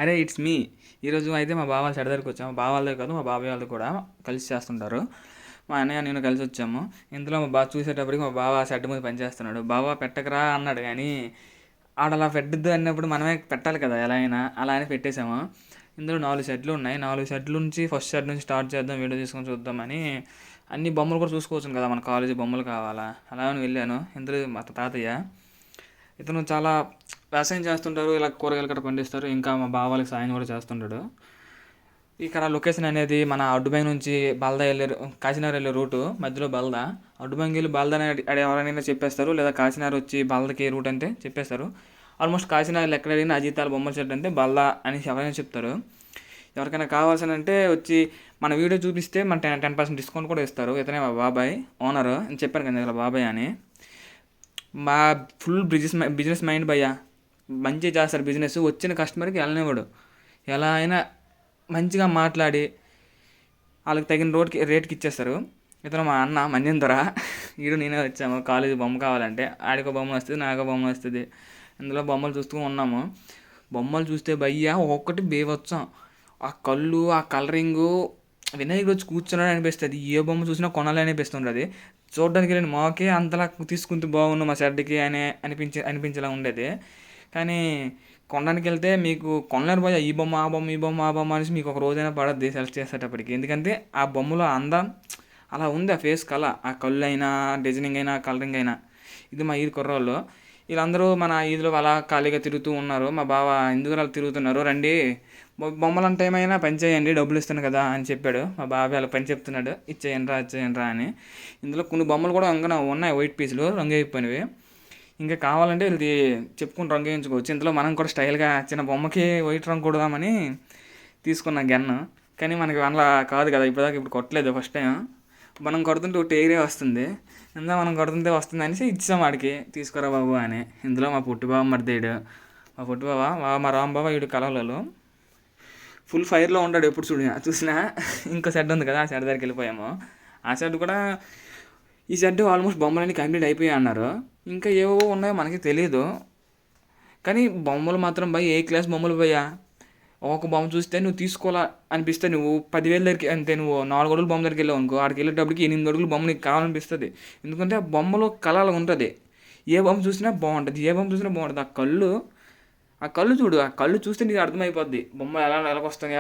అరే it's me. ఈరోజు అయితే మా బావ వాళ్ళ సెట్ దగ్గరికి వచ్చాము. మా బావ వాళ్ళదే కాదు, మా బాబాయ్ వాళ్ళు కూడా కలిసి చేస్తుంటారు. మా అన్నయ్య నేను కలిసి వచ్చాము. ఇందులో మా బావ చూసేటప్పటికి మా బావ షెడ్ మీద పనిచేస్తున్నాడు. బావ పెట్టకరా అన్నాడు కానీ ఆడలా పెట్టద్దు అన్నప్పుడు మనమే పెట్టాలి కదా ఎలా అయినా. అలా అని పెట్టేశాము. ఇందులో 4 షెడ్లు ఉన్నాయి. 4 షెడ్ల నుంచి ఫస్ట్ షెడ్ నుంచి స్టార్ట్ చేద్దాం, వీడియో తీసుకొని చూద్దామని అన్ని బొమ్మలు కూడా చూసుకోవచ్చు కదా, మన కాలేజీ బొమ్మలు కావాలా అలా అని వెళ్ళాను. ఇందులో మా తాతయ్య ఇతను చాలా వ్యవసాయం చేస్తుంటారు, ఇలా కూరగాయలు గట్రా పండిస్తారు. ఇంకా మా బావ వాళ్ళకి సాయం కూడా చేస్తుంటాడు. ఇక్కడ లొకేషన్ అనేది మన అడ్డుబంగి నుంచి బల్దా వెళ్ళే కాకినాడ వెళ్ళే రూటు మధ్యలో బల్దా. అడ్డుబంగి వెళ్ళి బల్దా అని ఎవరైనా చెప్పేస్తారు, లేదా కాకినాడ వచ్చి బల్దకి రూట్ అంటే చెప్పేస్తారు. ఆల్మోస్ట్ కాకినాడలో ఎక్కడ అడిగినా అజితాల బొమ్మల చెట్టు అంటే బల్దా అని ఎవరైనా చెప్తారు. ఎవరికైనా కావాల్సిన అంటే వచ్చి మన వీడియో చూపిస్తే మన 10% డిస్కౌంట్ కూడా ఇస్తారు. ఇతనే మా బాబాయ్ ఓనర్ అని చెప్పాను కదా ఇలా బాబాయ్ అని. మా ఫుల్ బిజినెస్ మైండ్ భయ్య, మంచిగా చేస్తారు బిజినెస్. వచ్చిన కస్టమర్కి వెళ్ళనివ్వడు. ఎలా అయినా మంచిగా మాట్లాడి వాళ్ళకి తగిన రేట్కి ఇచ్చేస్తారు. ఇతను మా అన్న మన్యందొర. ఈడు నేనే వచ్చాము కాలేజీ బొమ్మ కావాలంటే. ఆడికో బొమ్మ వస్తుంది, నాకో బొమ్మ వస్తుంది. ఇందులో బొమ్మలు చూస్తూ ఉన్నాము. బొమ్మలు చూస్తే భయ్య ఒక్కొక్కటి బేవచ్చాం. ఆ కళ్ళు, ఆ కలరింగు, వినాయకుడు వచ్చి కూర్చున్నాడు అనిపిస్తుంది. ఏ బొమ్మ చూసినా కొనాలి అనిపిస్తుంటుంది. చూడడానికి వెళ్ళిన మాకే అంతలా తీసుకుంటే బాగుండు మా షెడ్కి అని అనిపించేలా ఉండేది. కానీ కొనడానికి వెళ్తే మీకు కొనలేరు పోయా, ఈ బొమ్మ ఆ బొమ్మ ఈ బొమ్మ ఆ బొమ్మ అనేసి మీకు ఒక రోజైనా పడద్ది సెలెక్ట్ చేసేటప్పటికి. ఎందుకంటే ఆ బొమ్మలో అందం అలా ఉంది. ఆ ఫేస్ కళ, ఆ కళ్ళు అయినా, డిజైనింగ్ అయినా, కలరింగ్ అయినా. ఇది మా ఈది కుర్రోళ్ళు. వీళ్ళందరూ మన ఈదిలో అలా ఖాళీగా తిరుగుతూ ఉన్నారు. మా బావ ఎందుకు అలా తిరుగుతున్నారు, రండి బొమ్మలు అంటే ఏమైనా పని చేయండి, డబ్బులు ఇస్తాను కదా అని చెప్పాడు. మా బాబాయ్ అలా పని చెప్తున్నాడు, ఇచ్చేయండి రా అని. ఇందులో కొన్ని బొమ్మలు కూడా ఇంకా ఉన్నాయి, వైట్ పీసులు రంగు అయిపోయినవి. ఇంకా కావాలంటే ఇది చెప్పుకుని రంగు వేయించుకోవచ్చు. ఇందులో మనం కూడా స్టైల్గా చిన్న బొమ్మకి వైట్ రంగు కొడదామని తీసుకున్న గన్ను. కానీ మనకి అలా కాదు కదా, ఇప్పుడు కొట్టలేదు ఫస్ట్ టైం. మనం కొడుతుంటే ఒకటి ఎగిరే వస్తుంది. ఇందులో మనం కొడుతుంటే వస్తుంది అనేసి ఇచ్చాం వాడికి, తీసుకురా బాబు అని. ఇందులో మా పుట్టిబావ మరిదేడు. మా పుట్టిబావ మా రాంబావ వీడు కలవలలో ఫుల్ ఫైర్లో ఉంటాడు ఎప్పుడు చూసినా. ఇంకో షెడ్ ఉంది కదా, ఆ షెడ్ దగ్గరికి వెళ్ళిపోయాము. ఆ షెడ్ కూడా, ఈ షెడ్ ఆల్మోస్ట్ బొమ్మలన్నీ కంప్లీట్ అయిపోయాయి అన్నారు. ఇంకా ఏవో ఉన్నాయో మనకి తెలియదు. కానీ బొమ్మలు మాత్రం భయ్ ఏ క్లాస్ బొమ్మలు భయ్యా. ఒక బొమ్మ చూస్తే నువ్వు తీసుకోవాలా అనిపిస్తే నువ్వు 10,000 దగ్గరికి అంతే. నువ్వు 4 అడుగులు బొమ్మ దగ్గరికి వెళ్ళావు అనుకో, ఆడికి వెళ్ళేటప్పటికి 8 అడుగులు బొమ్మ నీకు కావాలనిపిస్తుంది. ఎందుకంటే ఆ బొమ్మలో కళ ఉంటుంది. ఏ బొమ్మ చూసినా బాగుంటుంది, ఏ బొమ్మ చూసినా బాగుంటుంది. ఆ కళ్ళు చూడు, ఆ కళ్ళు చూస్తే నీకు అర్థమైపోద్ది బొమ్మ ఎలా వస్తాయి.